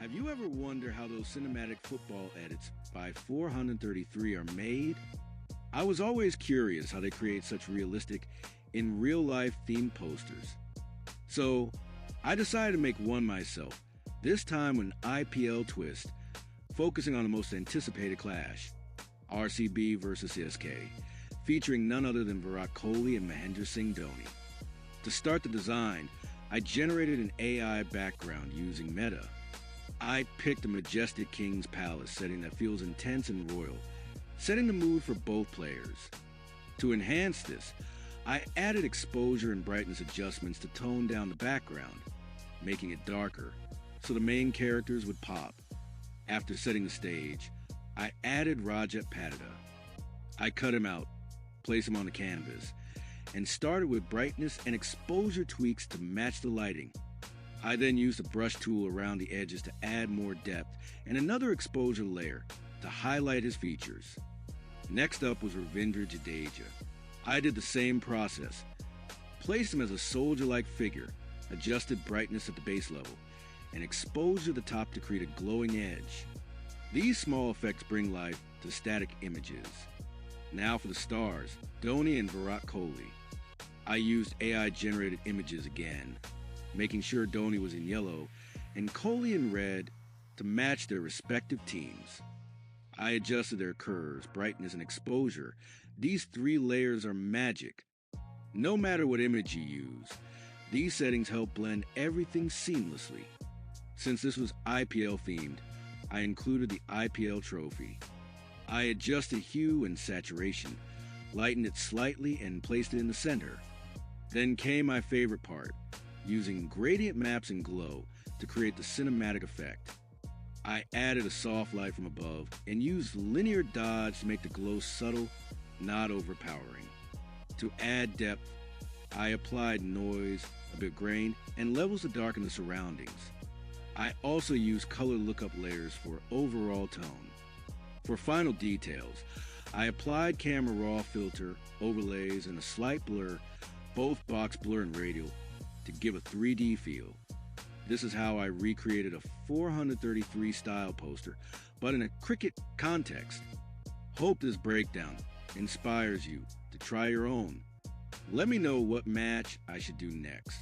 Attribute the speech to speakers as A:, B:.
A: Have you ever wondered how those cinematic football edits by 433 are made? I was always curious how they create such realistic, in real-life themed posters. So, I decided to make one myself, this time with an IPL twist, focusing on the most anticipated clash, RCB versus CSK, featuring none other than Virat Kohli and Mahendra Singh Dhoni. To start the design, I generated an AI background using Meta. I picked a majestic King's Palace setting that feels intense and royal, setting the mood for both players. To enhance this, I added exposure and brightness adjustments to tone down the background, making it darker, so the main characters would pop. After setting the stage, I added Rajat Patidar. I cut him out, placed him on the canvas, and started with brightness and exposure tweaks to match the lighting. I then used a brush tool around the edges to add more depth and another exposure layer to highlight his features. Next up was Ravindra Jadeja. I did the same process, placed him as a soldier-like figure, adjusted brightness at the base level, and exposure at the top to create a glowing edge. These small effects bring life to static images. Now for the stars, Dhoni and Virat Kohli. I used AI-generated images again, making sure Dhoni was in yellow and Kohli in red to match their respective teams. I adjusted their curves, brightness, and exposure. These three layers are magic. No matter what image you use, these settings help blend everything seamlessly. Since this was IPL themed, I included the IPL trophy. I adjusted hue and saturation, lightened it slightly, and placed it in the center. Then came my favorite part, using gradient maps and glow to create the cinematic effect. I added a soft light from above and used linear dodge to make the glow subtle, not overpowering. To add depth, I applied noise, a bit grain, and levels to darken the surroundings. I also used color lookup layers for overall tone. For final details, I applied camera raw filter, overlays, and a slight blur, both box blur and radial, to give a 3D feel. This is how I recreated a 433 style poster, but in a cricket context. Hope this breakdown inspires you to try your own. Let me know what match I should do next.